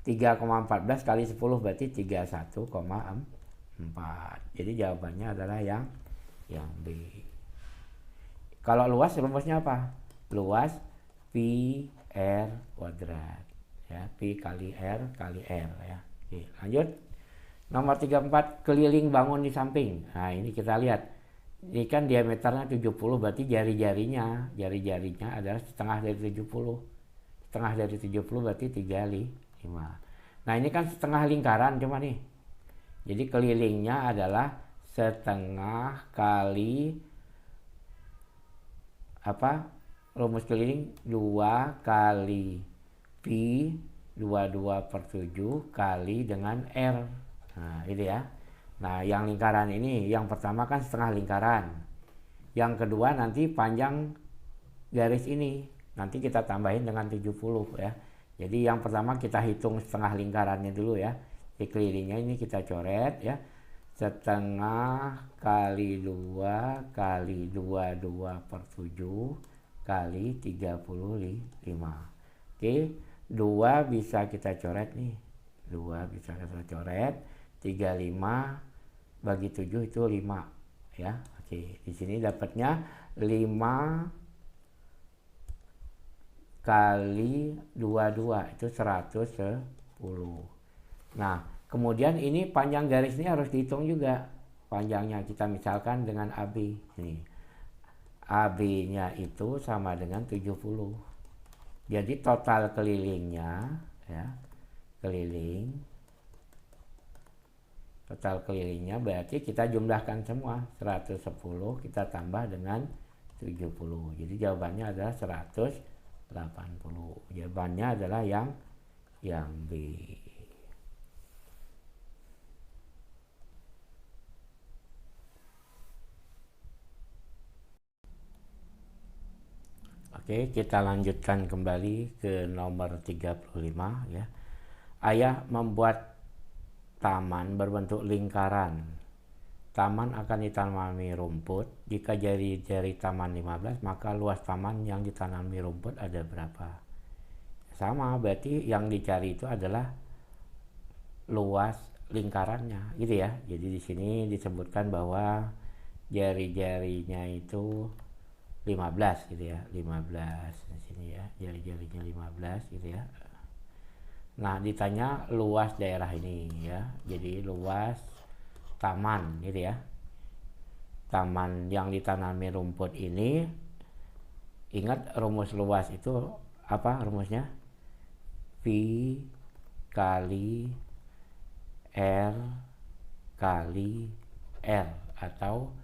3,14 kali 10 berarti 31,4. Jadi jawabannya adalah yang B. Kalau luas rumusnya apa? luas pi R kuadrat. Ya, pi kali R kali R ya. Oke, lanjut. Nomor 34, keliling bangun di samping. Nah, ini kita lihat. Ini kan diameternya 70, berarti jari-jarinya adalah setengah dari 70. Setengah dari 70 berarti 3 kali 5. Nah, ini kan setengah lingkaran cuma nih. Jadi kelilingnya adalah setengah kali apa? Rumus keliling 2 kali pi 22/7 kali dengan R. Nah, ini ya. Nah, yang lingkaran ini, yang pertama kan setengah lingkaran. Yang kedua nanti panjang garis ini. Nanti kita tambahin dengan 70 ya. Jadi yang pertama kita hitung setengah lingkarannya dulu ya. Di kelilingnya ini kita coret ya. Setengah kali 2 kali 22/7 kali 35. Oke, 2 bisa kita coret nih. 2 bisa kita coret. 35 bagi 7 itu 5 ya. Oke, di sini dapatnya 5 kali 22 itu 110. Nah, kemudian ini panjang garis ini harus dihitung juga. Panjangnya kita misalkan dengan AB. Ini. AB-nya itu sama dengan 70. Jadi total kelilingnya ya. Total kelilingnya berarti kita jumlahkan semua. 110 kita tambah dengan 70. Jadi jawabannya adalah 180. Jawabannya adalah yang B. Oke, kita lanjutkan kembali ke nomor 35 ya. Ayah membuat taman berbentuk lingkaran. Taman akan ditanami rumput. Jika jari-jari taman 15, maka luas taman yang ditanami rumput ada berapa? Sama, berarti yang dicari itu adalah luas lingkarannya, gitu ya. Jadi di sini disebutkan bahwa jari-jarinya itu 15 gitu ya. 15 di sini ya. Jari-jarinya 15 gitu ya. Nah, ditanya luas daerah ini ya. Jadi luas taman gitu ya. Taman yang ditanami rumput ini, ingat rumus luas itu apa rumusnya? Pi kali R kali R atau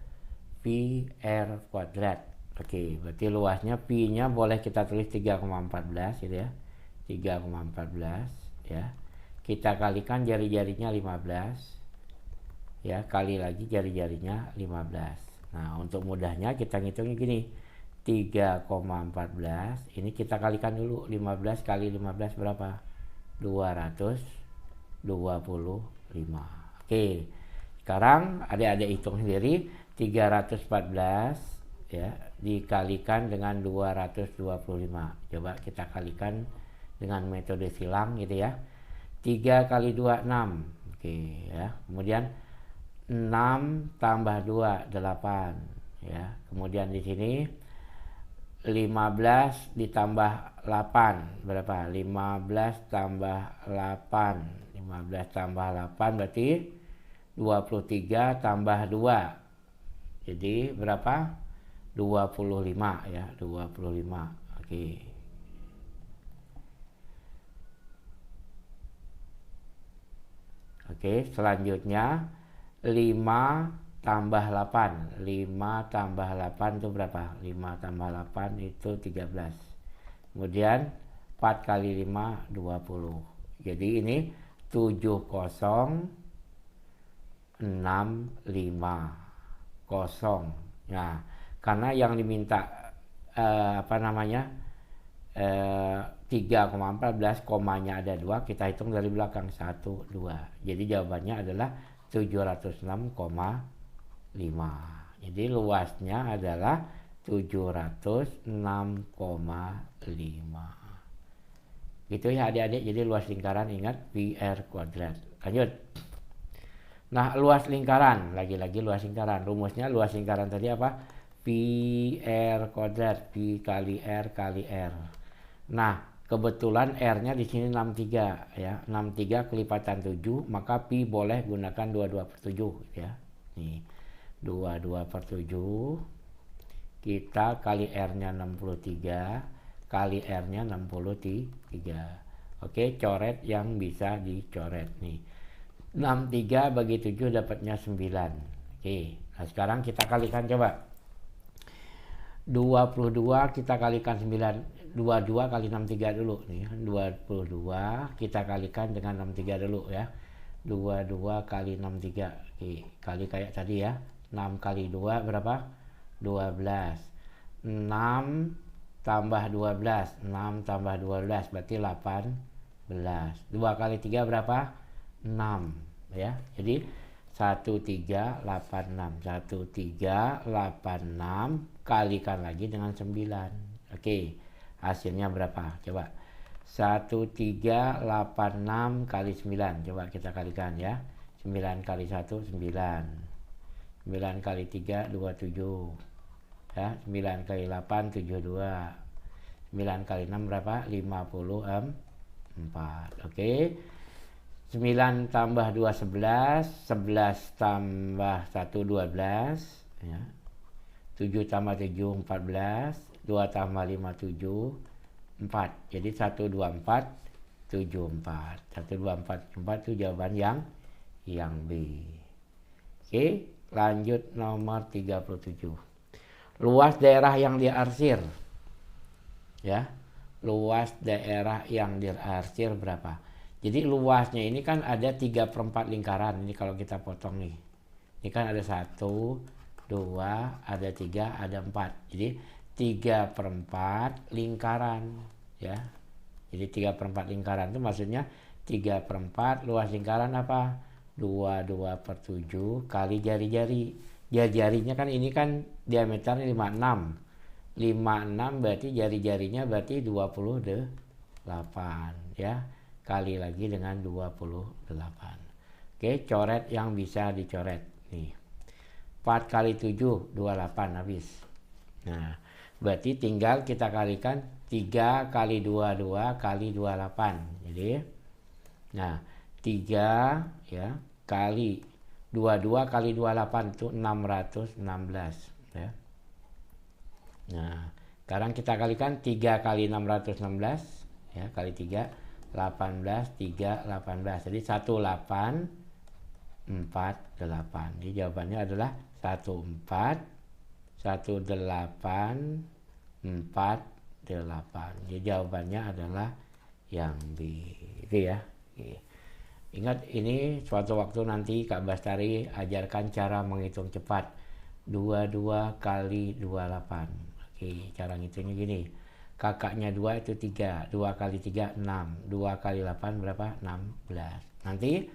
pi R kuadrat. Oke, berarti luasnya pi-nya boleh kita tulis 3,14 gitu ya. 3,14 ya. Kita kalikan jari-jarinya 15 ya, kali lagi jari-jarinya 15. Nah, untuk mudahnya kita ngitungnya gini. 3,14 ini kita kalikan dulu. 15 kali 15 berapa? 225. Oke. Sekarang adik-adik hitung sendiri. 314 ya dikalikan dengan 225. Coba kita kalikan dengan metode silang gitu ya. 3 kali 2 6. Oke ya. Kemudian 6 tambah 2 8 ya. Kemudian di sini 15 ditambah 8 berapa? 15 tambah 8. 15 tambah 8 berarti 23 tambah 2. Jadi berapa? 25 ya, 25. Oke. Oke, selanjutnya 5 tambah 8. 5 tambah 8 itu berapa? 5 tambah 8 itu 13. Kemudian 4 kali 5 20. Jadi ini 7065 kosong. Nah, karena yang diminta 3,14 komanya ada 2, kita hitung dari belakang 1 2. Jadi jawabannya adalah 706,5. Jadi luasnya adalah 706,5. Gitu ya adik-adik. Jadi luas lingkaran ingat PR kuadrat. Lanjut. Nah, luas lingkaran, lagi-lagi luas lingkaran. Rumusnya luas lingkaran tadi apa? P pi R kuadrat, pi kali R kali R. Nah, kebetulan R-nya di sini 63 ya. 63 kelipatan 7, maka pi boleh gunakan 22/7 ya. Nih, 22/7 kita kali R-nya 63 kali R-nya 63. Oke, coret yang bisa dicoret nih. 63 bagi 7 dapatnya 9. Oke, nah sekarang kita kalikan coba. 22 kita kalikan 9, 22 kali 63 dulu nih. 22 kita kalikan dengan 63 dulu ya. 22 kali 63. Oke, kali kayak tadi ya. 6 kali 2 berapa? 12. 6 tambah 12. 6 tambah 12 berarti 18. 2 kali 3 berapa? 6 ya. Jadi 1386. 1386 kalikan lagi dengan 9. Oke, hasilnya berapa? Coba. 1386 kali 9. Coba kita kalikan ya. 9 kali 1 9. 9 kali 3 27. Ya, 9 kali 8 72. 9 kali 6 berapa? 54. Oke. 9 tambah 2 11. 11 tambah 1 12 ya. 7 tambah 7 14. 2 tambah 5 7 4. Jadi 124 74. 124 itu jawaban yang B. Oke, lanjut nomor 37. Luas daerah yang diarsir. Ya. Luas daerah yang diarsir berapa? Jadi luasnya ini kan ada 3/4 lingkaran. Ini kalau kita potong nih. Ini kan ada 1, 2, ada 3, ada 4. Jadi 3/4 lingkaran ya. Jadi 3/4 lingkaran itu maksudnya 3/4 luas lingkaran apa? 22/7 kali jari-jari. Jari-jarinya kan ini kan diameternya 56. 56 berarti jari-jarinya berarti 28 ya. Kali lagi dengan 28. Oke, coret yang bisa dicoret nih. 4 kali 7 28 habis. Nah, berarti tinggal kita kalikan 3 kali 22 kali 28. Jadi nah, 3 ya kali 22 kali 28 itu 616 ya. Nah, sekarang kita kalikan 3 kali 616 ya, kali 3 18, 3, 18. Jadi 1848. Jadi jawabannya adalah 1848. Jadi jawabannya adalah yang B. Itu ya. Ingat, ini suatu waktu nanti Kak Bastari ajarkan cara menghitung cepat. 22 kali 28. Oke, cara ngitungnya gini. Kakaknya 2 itu 3. 2 kali 3 6. 2 kali 8 berapa? 16. Nanti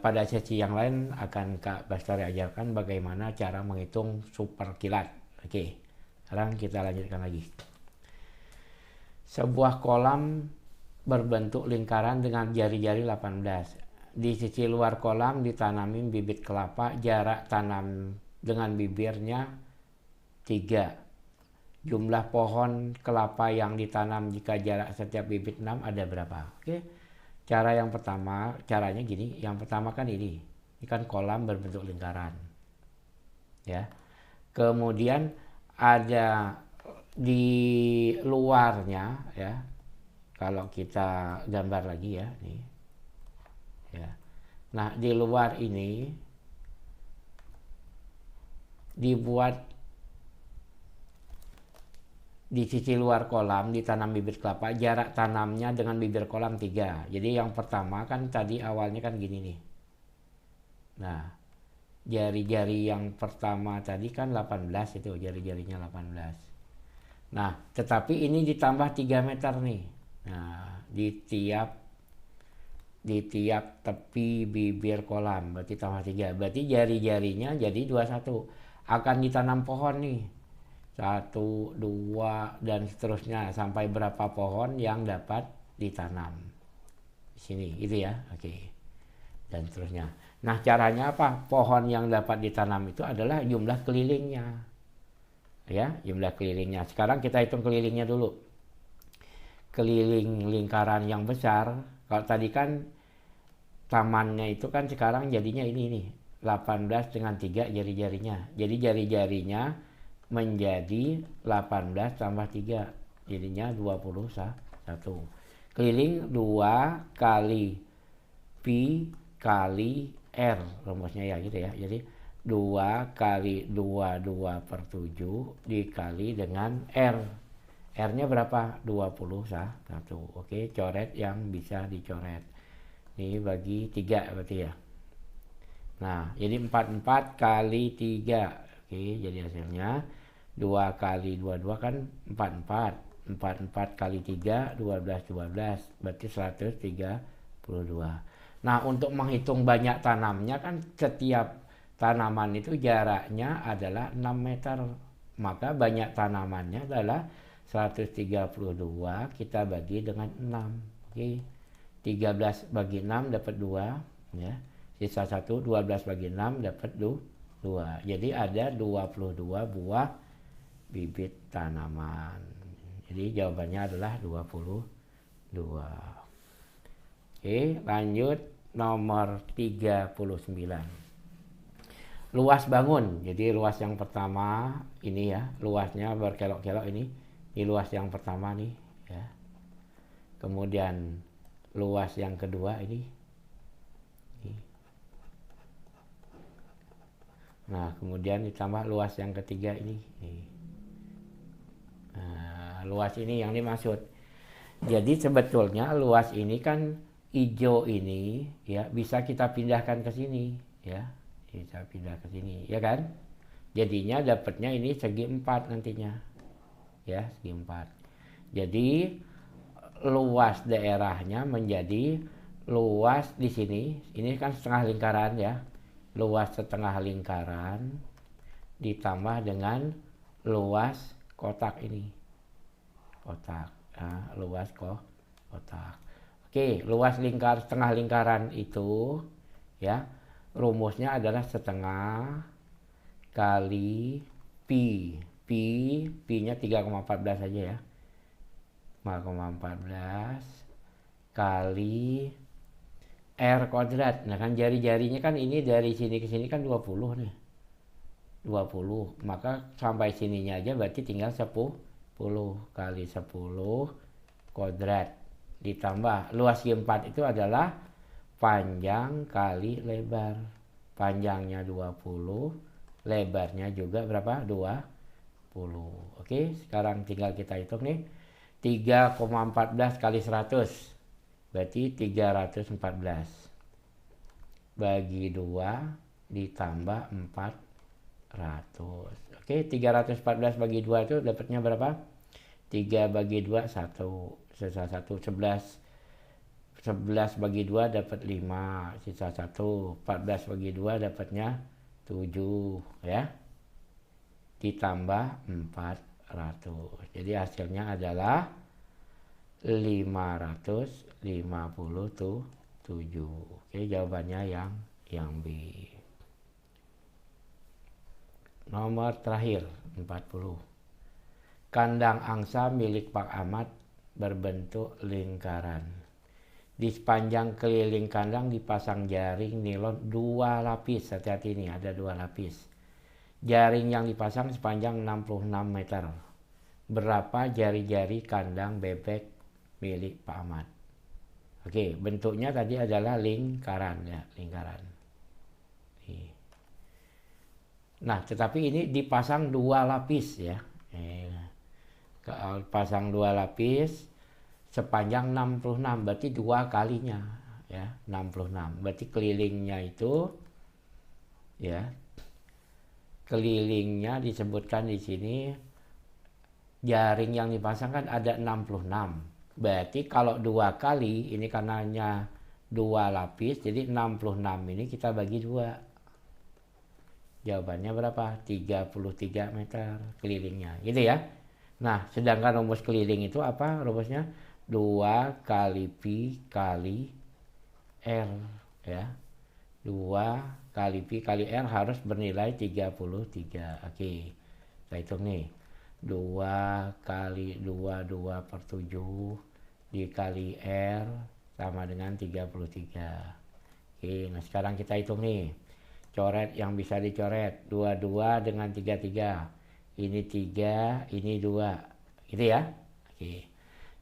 pada sesi yang lain akan Kak Bastari ajarkan bagaimana cara menghitung super kilat. Oke, sekarang kita lanjutkan lagi. Sebuah kolam berbentuk lingkaran dengan jari-jari 18. Di sisi luar kolam ditanami bibit kelapa. Jarak tanam dengan bibirnya 3. Jumlah pohon kelapa yang ditanam jika jarak setiap bibit 6 ada berapa? Oke. Cara yang pertama, caranya gini. Yang pertama kan ini. Ini kan kolam berbentuk lingkaran. Ya. Kemudian ada di luarnya ya. Kalau kita gambar lagi ya, nih. Ya. Nah, di luar ini dibuat di sisi luar kolam ditanam bibit kelapa, jarak tanamnya dengan bibir kolam 3. Jadi yang pertama kan tadi awalnya kan gini nih. Nah, jari-jari yang pertama tadi kan 18 itu, jari-jarinya 18. Nah, tetapi ini ditambah 3 meter nih. Nah, di tiap tepi bibir kolam berarti tambah 3. Berarti jari-jarinya jadi 21. Akan ditanam pohon nih. 1, 2 dan seterusnya sampai berapa pohon yang dapat ditanam di sini gitu ya. Oke, dan seterusnya. Nah, caranya apa? Pohon yang dapat ditanam itu adalah jumlah kelilingnya ya, jumlah kelilingnya. Sekarang kita hitung kelilingnya dulu. Keliling lingkaran yang besar, kalau tadi kan tamannya itu kan sekarang jadinya ini nih, 18 dengan 3 jari-jarinya. Jadi jari-jarinya menjadi 18 tambah 3, jadinya 21. Keliling 2 kali pi kali r, rumusnya ya gitu ya. Jadi 2 kali 22/7 dikali dengan r. R-nya berapa? 21. Oke, coret yang bisa dicoret. Ini bagi 3 berarti ya. Nah, jadi 44 kali 3. Oke, jadi hasilnya 2 kali 22 kan 44. 44 kali 3, 12. Berarti 132. Nah, untuk menghitung banyak tanamnya kan setiap tanaman itu jaraknya adalah 6 meter. Maka banyak tanamannya adalah 132 kita bagi dengan 6. Oke. 13 bagi 6 dapat 2 ya. Sisa 1, 12 bagi 6 dapat 2. Jadi ada 22 buah bibit tanaman. Jadi jawabannya adalah 22. Oke, lanjut nomor 39. Luas bangun. Jadi luas yang pertama ini ya, luasnya berkelok-kelok ini. Ini luas yang pertama nih ya. Kemudian luas yang kedua ini. Nah, kemudian ditambah luas yang ketiga ini. Nah, luas ini yang dimaksud. Jadi sebetulnya luas ini kan hijau ini ya bisa kita pindahkan ke sini ya. Bisa pindah ke sini ya kan. Jadinya dapatnya ini segi 4 nantinya. Ya, segi 4. Jadi luas daerahnya menjadi luas di sini. Ini kan setengah lingkaran ya. Luas setengah lingkaran ditambah dengan luas kotak ini. Kotak. Nah, luas kotak. Oke, luas setengah lingkaran itu ya. Rumusnya adalah setengah kali pi. Pi-nya 3,14 saja ya. 5,14 kali R kuadrat. Nah kan jari-jarinya kan ini dari sini ke sini kan 20 nih. 20. Maka sampai sininya aja berarti tinggal 10 kali 10 kuadrat. Ditambah luas G4 itu adalah panjang kali lebar. Panjangnya 20, lebarnya juga berapa? 20. Oke, sekarang tinggal kita hitung nih. 3,14 kali 100 berarti 314 bagi 2 ditambah 400. Oke, 314 bagi 2 itu dapatnya berapa? 3 bagi 2 1. Sisa 1 11 bagi 2 dapat 5, sisa 1. 14 bagi 2 dapatnya 7 ya. Ditambah 400. Jadi hasilnya adalah 557. Oke, jawabannya yang B. Nomor terakhir 40. Kandang angsa milik Pak Ahmad berbentuk lingkaran. Di sepanjang keliling kandang dipasang jaring nilon 2 lapis. Hati-hati ini ada 2 lapis. Jaring yang dipasang sepanjang 66 meter. Berapa jari-jari kandang bebek milik Pak Ahmad? Oke, bentuknya tadi adalah lingkaran ya, lingkaran. Nah, tetapi ini dipasang 2 lapis ya. Pasang 2 lapis sepanjang 66, berarti 2 kalinya ya, 66. Berarti kelilingnya itu ya, kelilingnya disebutkan di sini jaring yang dipasang kan ada 66. Berarti kalau 2 kali ini karenanya 2 lapis, jadi 66 ini kita bagi 2. Jawabannya berapa? 33 meter kelilingnya gitu ya. Nah, sedangkan rumus keliling itu apa rumusnya? 2 kali pi kali R ya. 2 kali pi kali R harus bernilai 33. Oke. Kita hitung nih. 2 kali 2 per 7 dikali R sama dengan 33. Oke, nah sekarang kita hitung nih. Coret yang bisa dicoret. 22 dengan 33. Ini 3, ini 2. Gitu ya. Oke.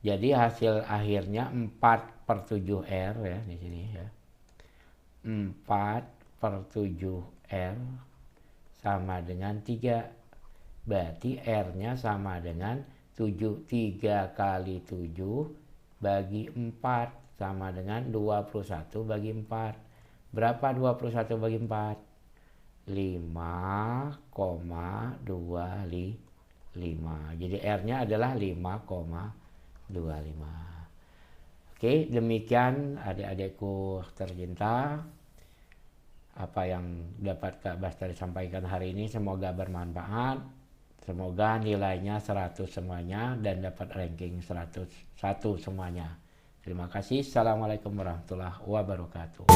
Jadi hasil akhirnya 4 per 7R ya di sini ya. 4 per 7R sama dengan 3. Berarti R-nya sama dengan 7. 3 kali 7 bagi 4 sama dengan 21 bagi 4. Berapa 21 bagi 4? 5,25. Jadi R-nya adalah 5,25. Oke, demikian adik-adikku tercinta. Apa yang dapat Kak Bastari sampaikan hari ini semoga bermanfaat. Semoga nilainya 100 semuanya dan dapat ranking 101 semuanya. Terima kasih. Assalamualaikum warahmatullahi wabarakatuh.